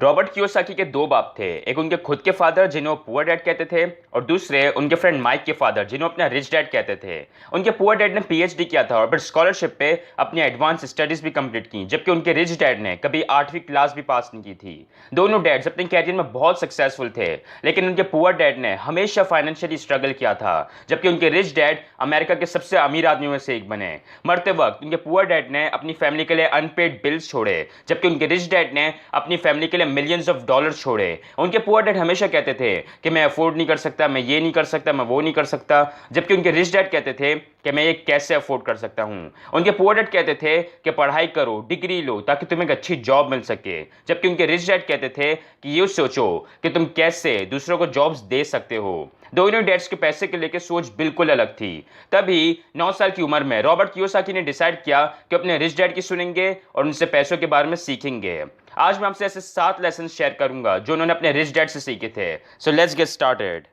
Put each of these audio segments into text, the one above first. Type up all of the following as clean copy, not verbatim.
Robert Kiyosaki के दो बाप थे। एक उनके खुद के फादर जिन्हें पुअर डैड कहते थे और दूसरे उनके फ्रेंड माइक के फादर जिन्हें अपना रिच डैड कहते थे। उनके पुअर डैड ने पीएचडी किया था और फिर स्कॉलरशिप पे अपनी एडवांस स्टडीज भी कंप्लीट की, जबकि उनके रिच डैड ने कभी 8वीं क्लास भी पास नहीं की थी। दोनों डैड्स अपने कैरियर में बहुत सक्सेसफुल थे, लेकिन उनके पुअर डैड ने हमेशा फाइनेंशियली स्ट्रगल किया था, जबकि उनके रिच डैड अमेरिका के सबसे अमीर आदमियों में से एक बने। मरते वक्त उनके पुअर डैड ने अपनी फैमिली के लिए अनपेड बिल्स छोड़े, जबकि उनके रिच डैड ने अपनी फैमिली के लिए मिलियंस ऑफ डॉलर छोड़े। उनके पुअर डैड हमेशा कहते थे कि मैं अफोर्ड नहीं कर सकता, मैं ये नहीं कर सकता, मैं वो नहीं कर सकता, जबकि उनके रिच डैड कहते थे कि मैं ये कैसे अफोर्ड कर सकता हूं। उनके पुअर डैड कहते थे कि पढ़ाई करो, डिग्री लो ताकि तुम्हें एक अच्छी जॉब मिल सके, जबकि उनके रिच डैड कहते थे कि ये सोचो कि तुम कैसे दूसरों को जॉब्स दे सकते हो। दोनों डैड्स के पैसे के लेकर सोच बिल्कुल अलग थी। तभी 9 साल की उम्र में रॉबर्ट कियोसाकी ने डिसाइड किया कि अपने रिच डैड की सुनेंगे और उनसे पैसों के बारे में सीखेंगे। आज मैं आपसे ऐसे 7 लेसन शेयर करूंगा जो उन्होंने अपने रिच डैड से सीखे थे। So let's get started.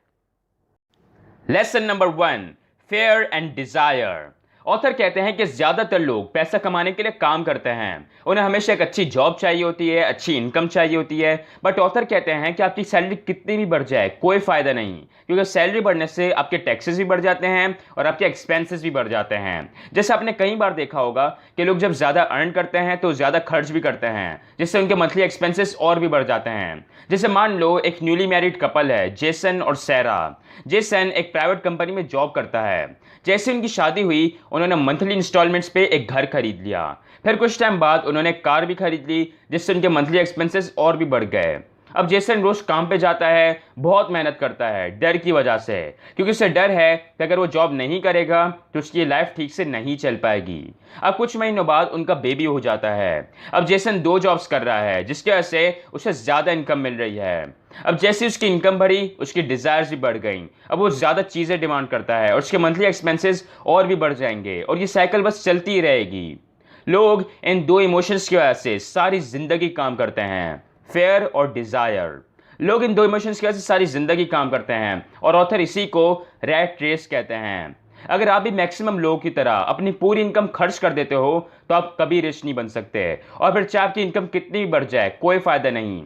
Lesson number 1, fair and desire. Author कहते हैं कि ज्यादातर लोग पैसा कमाने के लिए काम करते हैं, उन्हें हमेशा एक अच्छी जॉब चाहिए होती है, अच्छी इनकम चाहिए होती है। बट ऑथर कहते हैं कि आपकी सैलरी कितनी भी बढ़ जाए कोई फायदा नहीं, क्योंकि सैलरी बढ़ने से आपके टैक्सेस भी बढ़ जाते हैं और आपके एक्सपेंसेस भी बढ़ जाते हैं। जैसे आपने कई बार देखा होगा कि लोग जब ज्यादा अर्न करते हैं तो ज्यादा खर्च भी करते हैं, जिससे उनके मंथली एक्सपेंसेस और भी बढ़ जाते हैं। जैसे मान लो एक न्यूली मैरिड कपल है, जेसन और सैरा। जेसन एक प्राइवेट कंपनी में जॉब करता है। जैसे उनकी शादी हुई उन्होंने मंथली इंस्टॉलमेंट्स पे एक घर खरीद लिया। फिर कुछ टाइम बाद उन्होंने एक कार भी खरीद ली, जिससे उनके मंथली एक्सपेंसेस और भी बढ़ गए। अब जेसन रोज काम पे जाता है, बहुत मेहनत करता है डर की वजह से, क्योंकि उसे डर है कि अगर वो जॉब नहीं करेगा तो उसकी लाइफ ठीक से नहीं चल पाएगी। अब कुछ महीनों बाद उनका बेबी हो जाता है। अब जेसन 2 जॉब्स कर रहा है, जिसकी वजह से उसे ज्यादा इनकम मिल रही है। अब जैसे उसकी इनकम बढ़ी उसकी डिजायर्स भी बढ़ गई। अब वो ज्यादा चीजें डिमांड करता है और उसके मंथली एक्सपेंसेस और भी बढ़ जाएंगे और ये साइकिल बस चलती ही रहेगी। लोग इन 2 इमोशंस की वजह से सारी जिंदगी काम करते हैं, फेयर और डिजायर। लोग इन 2 इमोशंस की वजह से सारी जिंदगी काम करते हैं और ऑथर इसी को रैट रेस कहते हैं। अगर आप भी मैक्सिमम लोगों की तरह अपनी पूरी इनकम खर्च कर देते हो तो आप कभी रिच नहीं बन सकते, और फिर चाहे आपकी इनकम कितनी भी बढ़ जाए कोई फायदा नहीं।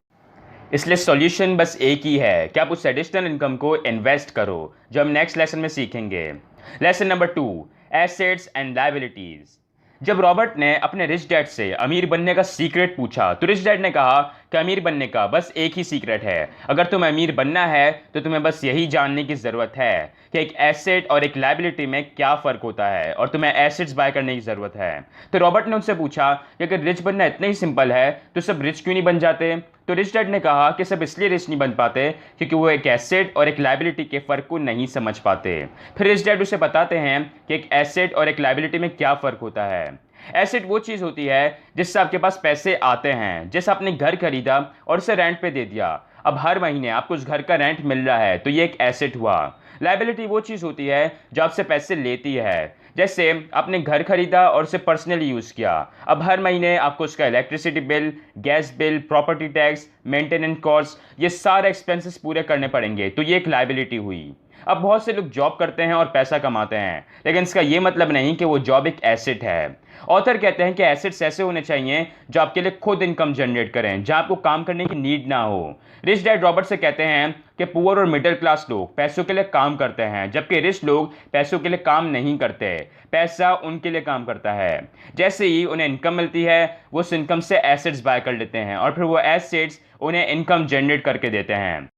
इसलिए सॉल्यूशन बस एक ही है कि आप उस एडिशनल इनकम को इन्वेस्ट करो, जो हम नेक्स्ट लेसन में सीखेंगे। Lesson number 2, assets and liabilities. जब रॉबर्ट ने अपने रिच डैड से अमीर बनने का सीक्रेट पूछा तो रिच डैड ने कहा कि अमीर बनने का बस एक ही सीक्रेट है। अगर तुम्हें अमीर बनना है तो तुम्हें बस यही जानने की ज़रूरत है कि एक एसेट और एक लायबिलिटी में क्या फ़र्क होता है, और तुम्हें एसेट्स बाय करने की ज़रूरत है। तो रॉबर्ट ने उनसे पूछा कि अगर रिच बनना इतना ही सिंपल है तो सब रिच क्यों नहीं बन जाते। तो रिच डैड ने कहा कि सब इसलिए रिच नहीं बन पाते क्योंकि वो एक एसेट और एक लायबिलिटी के फ़र्क को नहीं समझ पाते। फिर रिच डैड उसे बताते हैं कि एक एसेट और एक लायबिलिटी में क्या फ़र्क होता है। एसेट वो चीज़ होती है जिससे आपके पास पैसे आते हैं, जैसे आपने घर खरीदा और उसे रेंट पे दे दिया, अब हर महीने आपको उस घर का रेंट मिल रहा है, तो ये एक एसेट हुआ। लायबिलिटी वो चीज़ होती है जो आपसे पैसे लेती है, जैसे आपने घर खरीदा और उसे पर्सनली यूज़ किया, अब हर महीने आपको उसका electricity bill, gas bill, property tax, maintenance cost, ये सारे एक्सपेंसेस पूरे करने पड़ेंगे, तो ये एक लायबिलिटी हुई। अब बहुत से लोग जॉब करते हैं और पैसा कमाते हैं, लेकिन इसका ये मतलब नहीं कि वो जॉब एक एसेट है। ऑथर कहते हैं कि एसेट्स ऐसे होने चाहिए जो आपके लिए खुद इनकम जनरेट करें, जहां आपको काम करने की नीड ना हो। रिच डैड रॉबर्ट से कहते हैं कि पुअर और मिडिल क्लास लोग पैसों के लिए काम करते हैं, जबकि रिच लोग पैसों के लिए काम नहीं करते, पैसा उनके लिए काम करता है। जैसे ही उन्हें इनकम मिलती है वो उस इनकम से एसेट्स बाय कर लेते हैं और फिर वो एसेट्स उन्हें इनकम जनरेट करके देते हैं।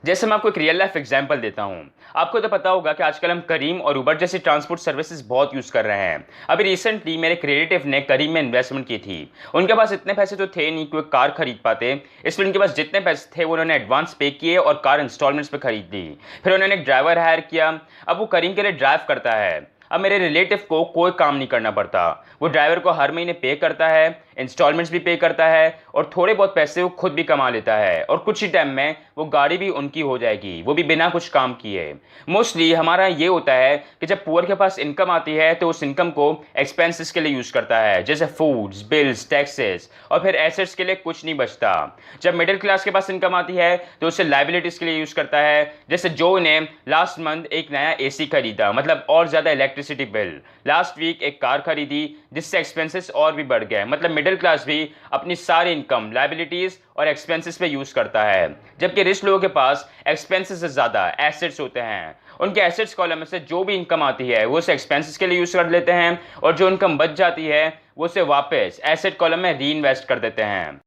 जैसे मैं आपको एक रियल लाइफ एग्जांपल देता हूं। आपको तो पता होगा कि आजकल हम करीम और उबर जैसी ट्रांसपोर्ट सर्विसेज बहुत यूज़ कर रहे हैं। अभी रिसेंटली मेरे एक रिलेटिव ने करीम में इन्वेस्टमेंट की थी। उनके पास इतने पैसे तो थे नहीं कि वो कार खरीद पाते, इसलिए उनके पास जितने पैसे थे वो उन्होंने एडवांस पे किए और कार इंस्टॉलमेंट्स पे खरीद ली। फिर उन्होंने एक ड्राइवर हायर किया, अब वो करीम के लिए ड्राइव करता है। अब मेरे रिलेटिव को कोई काम नहीं करना पड़ता, वो ड्राइवर को हर महीने पे करता है, इंस्टॉलमेंट्स भी पे करता है और थोड़े बहुत पैसे वो खुद भी कमा लेता है, और कुछ ही टाइम में वो गाड़ी भी उनकी हो जाएगी, वो भी बिना कुछ काम किए। मोस्टली हमारा ये होता है कि जब पुअर के पास इनकम आती है तो उस इनकम को एक्सपेंसेस के लिए यूज़ करता है, जैसे फूड्स, बिल्स, टैक्सेस, और फिर एसेट्स के लिए कुछ नहीं बचता। जब मिडिल क्लास के पास इनकम आती है तो उसे लायबिलिटीज़ के लिए यूज़ करता है, जैसे जो ने लास्ट मंथ एक नया एसी खरीदा, मतलब और ज़्यादा इलेक्ट्रिसिटी बिल। लास्ट वीक एक कार खरीदी जिससे एक्सपेंसेस और भी बढ़ गए, मतलब मिडिल क्लास भी अपनी सारी इनकम लायबिलिटीज और एक्सपेंसेस पे यूज करता है, जबकि रिच लोगों के पास एक्सपेंसेस से ज्यादा एसेट्स होते हैं। उनके एसेट्स कॉलम में से जो भी इनकम आती है वो उसे एक्सपेंसेस के लिए यूज कर लेते हैं और जो इनकम बच जाती है वो उसे वापस एसेट कॉलम में री इन्वेस्ट कर देते हैं।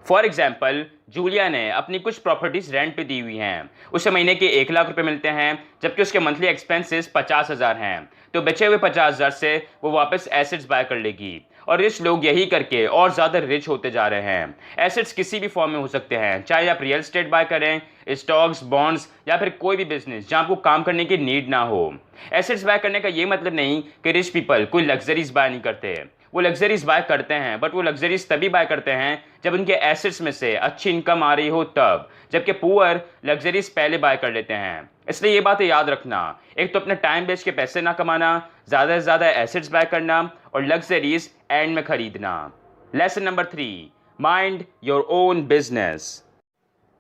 फॉर एग्जाम्पल, जूलिया ने अपनी कुछ प्रॉपर्टीज रेंट पे दी हुई हैं, उसे महीने के 1 लाख रुपए मिलते हैं, जबकि उसके मंथली एक्सपेंसेस 50,000 हैं। तो बचे हुए 50,000 से वो वापस एसेट्स बाय कर लेगी और रिच लोग यही करके और ज़्यादा रिच होते जा रहे हैं। एसेट्स किसी भी फॉर्म में हो सकते हैं, चाहे आप रियल एस्टेट बाय करें, स्टॉक्स, बॉन्ड्स या फिर कोई भी बिजनेस जहां आपको काम करने की नीड ना हो। एसेट्स बाय करने का ये मतलब नहीं कि रिच पीपल कोई लग्जरीज बाय नहीं करते, वो लग्जरीज बाय करते हैं, बट वो लग्जरीज तभी बाय करते हैं जब उनके एसेट्स में से अच्छी इनकम आ रही हो तब, जबकि पुअर लग्जरीज पहले बाय कर लेते हैं। इसलिए ये बातें याद रखना, एक तो अपना टाइम बेच के पैसे ना कमाना, ज़्यादा से ज़्यादा एसेट्स बाय करना और लग्जरीज एंड में खरीदना। Lesson number 3, mind your own business.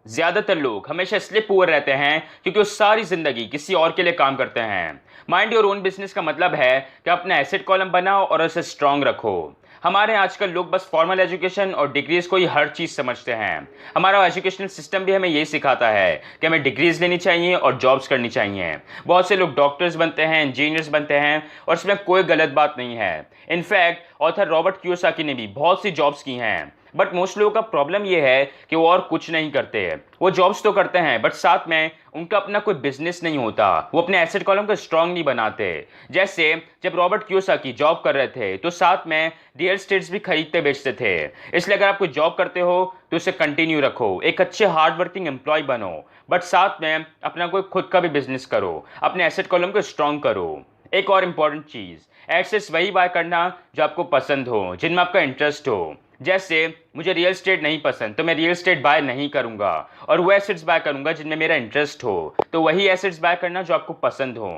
ज्यादातर लोग हमेशा इसलिए पुअर रहते हैं क्योंकि वो सारी जिंदगी किसी और के लिए काम करते हैं। माइंड योर ओन बिजनेस का मतलब है कि अपना एसेट कॉलम बनाओ और उसे स्ट्रांग रखो। हमारे आजकल लोग बस फॉर्मल एजुकेशन और डिग्रीज को ही हर चीज़ समझते हैं। हमारा एजुकेशनल सिस्टम भी हमें यही सिखाता है कि हमें डिग्रीज लेनी चाहिए और जॉब्स करनी चाहिए। बहुत से लोग डॉक्टर्स बनते हैं, इंजीनियर्स बनते हैं और इसमें कोई गलत बात नहीं है। इनफैक्ट ऑथर रॉबर्ट कियोसाकी ने भी बहुत सी जॉब्स की हैं, बट मोस्ट लोगों का प्रॉब्लम ये है कि वो और कुछ नहीं करते। वो जॉब्स तो करते हैं बट साथ में उनका अपना कोई बिजनेस नहीं होता, वो अपने एसेट कॉलम को स्ट्रांग नहीं बनाते। जैसे जब रॉबर्ट कियोसाकी जॉब कर रहे थे तो साथ में रियल एस्टेट्स भी खरीदते बेचते थे। इसलिए अगर आप कोई जॉब करते हो तो उसे कंटिन्यू रखो, एक अच्छे हार्ड वर्किंग एम्प्लॉय बनो, बट साथ में अपना कोई खुद का भी बिजनेस करो, अपने एसेट कॉलम को स्ट्रांग करो। एक और इम्पॉर्टेंट चीज़, एसेट्स वही बाय करना जो आपको पसंद हो, जिनमें आपका इंटरेस्ट हो। जैसे मुझे रियल एस्टेट नहीं पसंद तो मैं रियल एस्टेट बाय नहीं करूंगा और वो एसेट्स बाय करूंगा जिनमें मेरा इंटरेस्ट हो। तो वही एसेट्स बाय करना जो आपको पसंद हो।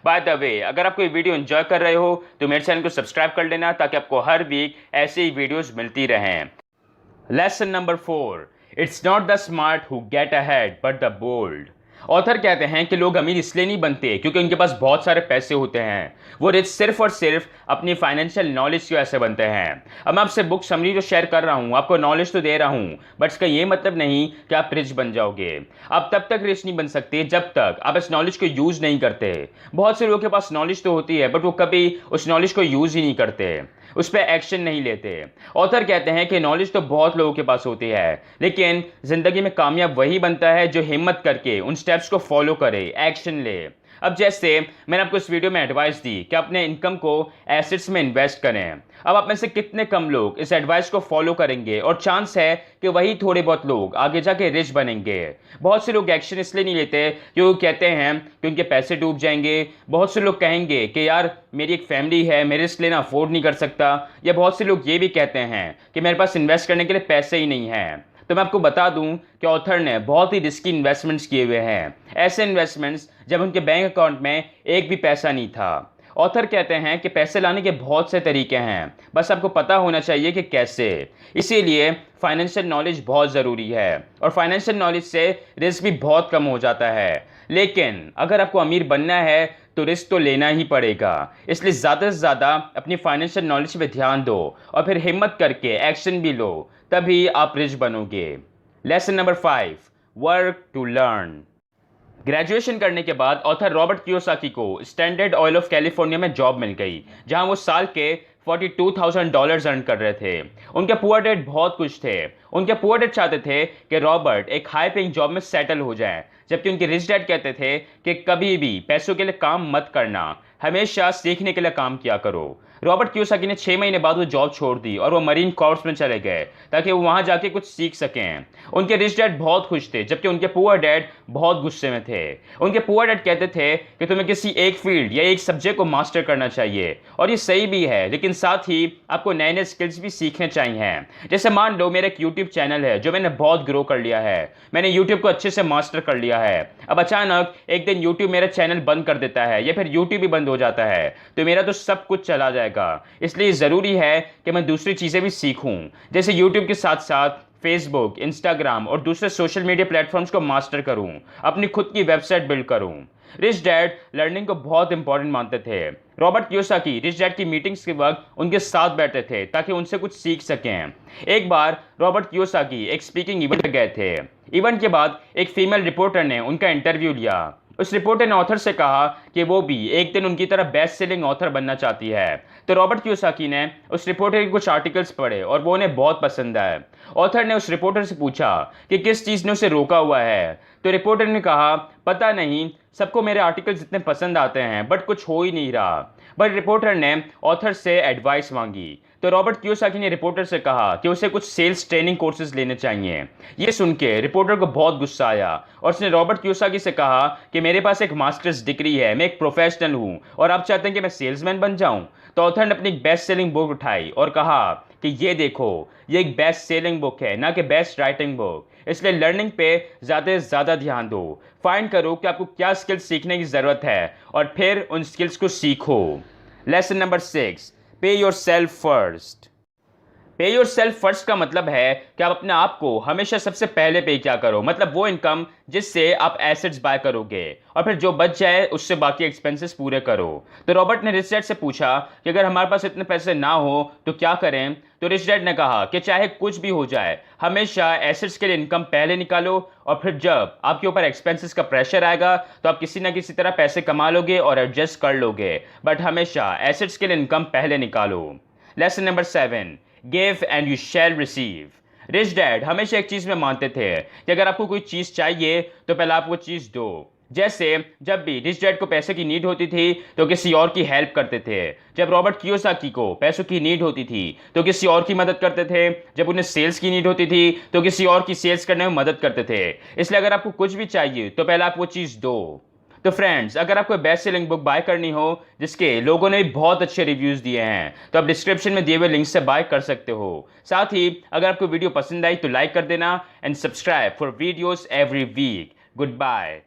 बाय द वे, अगर आप कोई वीडियो एंजॉय कर रहे हो तो मेरे चैनल को सब्सक्राइब कर लेना ताकि आपको हर वीक ऐसे ही वीडियोस मिलती रहें। Lesson number 4, it's not the smart who get ahead but the bold. Author कहते हैं कि लोग अमीर इसलिए नहीं बनते क्योंकि उनके पास बहुत सारे पैसे होते हैं, वो रिच सिर्फ और सिर्फ अपनी फाइनेंशियल नॉलेज की वजह से बनते हैं। अब मैं आपसे बुक समरी जो शेयर कर रहा हूँ, आपको नॉलेज तो दे रहा हूँ, बट इसका ये मतलब नहीं कि आप रिच बन जाओगे। आप तब तक रिच नहीं बन सकते जब तक आप इस नॉलेज को यूज़ नहीं करते। बहुत से लोगों के पास नॉलेज तो होती है बट वो कभी उस नॉलेज को यूज़ ही नहीं करते, उस पर एक्शन नहीं लेते। ऑथर कहते हैं कि नॉलेज तो बहुत लोगों के पास होती है, लेकिन ज़िंदगी में कामयाब वही बनता है जो हिम्मत करके उन स्टेप्स को फॉलो करे, एक्शन ले। अब जैसे मैंने आपको इस वीडियो में एडवाइस दी कि अपने इनकम को एसेट्स में इन्वेस्ट करें। अब आप में से कितने कम लोग इस एडवाइस को फॉलो करेंगे, और चांस है कि वही थोड़े बहुत लोग आगे जाके रिच बनेंगे। बहुत से लोग एक्शन इसलिए नहीं लेते क्योंकि कहते हैं कि उनके पैसे डूब जाएंगे। बहुत से लोग कहेंगे कि यार मेरी एक फैमिली है, मैं रिस्क लेना अफोर्ड नहीं कर सकता, या बहुत से लोग ये भी कहते हैं कि मेरे पास इन्वेस्ट करने के लिए पैसे ही नहीं हैं। तो मैं आपको बता दूं कि ऑथर ने बहुत ही रिस्की इन्वेस्टमेंट्स किए हुए हैं, ऐसे इन्वेस्टमेंट्स जब उनके बैंक अकाउंट में एक भी पैसा नहीं था। ऑथर कहते हैं कि पैसे लाने के बहुत से तरीके हैं, बस आपको पता होना चाहिए कि कैसे। इसीलिए फाइनेंशियल नॉलेज बहुत ज़रूरी है और फाइनेंशियल नॉलेज से रिस्क भी बहुत कम हो जाता है। लेकिन अगर आपको अमीर बनना है तो रिस्क तो लेना ही पड़ेगा। इसलिए ज़्यादा से ज़्यादा अपनी फाइनेंशियल नॉलेज पे ध्यान दो और फिर हिम्मत करके एक्शन भी लो, तभी आप रिच बनोगे। Lesson number 5, work to learn. Graduation करने के बाद ऑथर रॉबर्ट कियोसाकी को स्टैंडर्ड ऑयल ऑफ कैलिफोर्निया में जॉब मिल गई, जहां वो साल के $42,000 अर्न कर रहे थे। उनके पुअर डैड बहुत खुश थे। उनके पुअर डैड चाहते थे कि रॉबर्ट एक हाई पेइंग जॉब में सेटल हो जाए, जबकि उनके रिच डैड कहते थे कि कभी भी पैसों के लिए काम मत करना, हमेशा सीखने के लिए काम किया करो। रॉबर्ट कियोसाकी ने 6 महीने बाद वो जॉब छोड़ दी और वो मरीन कॉर्प्स में चले गए ताकि वो वहां जाके कुछ सीख सकें। उनके रिच डैड बहुत खुश थे, जबकि उनके पुअर डैड बहुत गुस्से में थे। उनके पुअर डैड कहते थे कि तुम्हें किसी एक फील्ड या एक सब्जेक्ट को मास्टर करना चाहिए, और ये सही भी है, लेकिन साथ ही आपको नए नए स्किल्स भी सीखने चाहिए। जैसे मान लो मेरा एक यूट्यूब चैनल है जो मैंने बहुत ग्रो कर लिया है, मैंने यूट्यूब को अच्छे से मास्टर कर लिया है। अब अचानक एक दिन यूट्यूब मेरा चैनल बंद कर देता है या फिर यूट्यूब भी बंद हो जाता है तो मेरा तो सब कुछ चला जाएगा। इसलिए ज़रूरी है कि मैं दूसरी चीज़ें भी सीखूं, जैसे यूट्यूब के साथ साथ फेसबुक, इंस्टाग्राम और दूसरे सोशल मीडिया प्लेटफॉर्म्स को मास्टर करूं, अपनी खुद की वेबसाइट बिल्ड करूं। रिच डैड लर्निंग को बहुत इंपॉर्टेंट मानते थे। रॉबर्ट कियोसाकी रिच डैड की मीटिंग्स के वक्त उनके साथ बैठे थे ताकि उनसे कुछ सीख सकें। एक बार रॉबर्ट कियोसाकी एक स्पीकिंग इवेंट में गए थे। इवेंट के बाद एक फीमेल रिपोर्टर ने उनका इंटरव्यू लिया। उस रिपोर्टर ने ऑथर से कहा कि वो भी एक दिन उनकी तरह बेस्ट सेलिंग ऑथर बनना चाहती है। तो रॉबर्ट कियोसाकी ने उस रिपोर्टर के कुछ आर्टिकल्स पढ़े और वो उन्हें बहुत पसंद आए। ऑथर ने उस रिपोर्टर से पूछा कि किस चीज़ ने उसे रोका हुआ है। तो रिपोर्टर ने कहा, पता नहीं, सबको मेरे आर्टिकल्स इतने पसंद आते हैं बट कुछ हो ही नहीं रहा। बट रिपोर्टर ने ऑथर से एडवाइस मांगी। तो रॉबर्ट कियोसाकी ने रिपोर्टर से कहा कि उसे कुछ सेल्स ट्रेनिंग कोर्सेज लेने चाहिए। ये सुन के रिपोर्टर को बहुत गुस्सा आया और उसने रॉबर्ट कियोसाकी से कहा कि मेरे पास एक मास्टर्स डिग्री है, मैं एक प्रोफेशनल हूँ और आप चाहते हैं कि मैं सेल्समैन बन जाऊँ। तो ऑथर ने अपनी बेस्ट सेलिंग बुक उठाई और कहा कि ये देखो, ये एक बेस्ट सेलिंग बुक है, ना कि बेस्ट राइटिंग बुक। इसलिए लर्निंग पे ज़्यादा से ज़्यादा ध्यान दो। फाइंड करो कि आपको क्या स्किल्स सीखने की ज़रूरत है और फिर उन स्किल्स को सीखो। लेसन नंबर 6, पे योर सेल्फ फर्स्ट। पे योर सेल्फ फर्स्ट का मतलब है कि आप अपने आप को हमेशा सबसे पहले पे क्या करो, मतलब वो इनकम जिससे आप एसेट्स बाय करोगे और फिर जो बच जाए उससे बाकी एक्सपेंसेस पूरे करो। तो रॉबर्ट ने रिच डैड से पूछा कि अगर हमारे पास इतने पैसे ना हो तो क्या करें। तो रिच डैड ने कहा कि चाहे कुछ भी हो जाए, हमेशा एसेट्स के लिए इनकम पहले निकालो और फिर जब आपके ऊपर एक्सपेंसेस का प्रेशर आएगा तो आप किसी ना किसी तरह पैसे कमा लोगे और एडजस्ट कर लोगे, बट हमेशा एसेट्स के लिए इनकम पहले निकालो। Lesson number 7, give and you shall receive. Rich dad हमेशा एक चीज़ में मानते थे कि अगर आपको कोई चीज़ चाहिए तो पहले आप वो चीज़ दो। जैसे जब भी रिच डैड को पैसे की नीड होती थी तो किसी और की हेल्प करते थे। जब रॉबर्ट कियोसाकी को पैसों की नीड होती थी तो किसी और की मदद करते थे। जब उन्हें सेल्स की नीड होती थी तो किसी और की सेल्स करने में मदद करते थे। इसलिए अगर आपको कुछ भी चाहिए तो पहले आप वो चीज़ दो। तो फ्रेंड्स, अगर आपको बेस्ट सेलिंग बुक बाय करनी हो जिसके लोगों ने भी बहुत अच्छे रिव्यूज़ दिए हैं तो आप डिस्क्रिप्शन में दिए हुए लिंक से बाय कर सकते हो। साथ ही अगर आपको वीडियो पसंद आई तो लाइक कर देना and subscribe for videos every week. Good bye.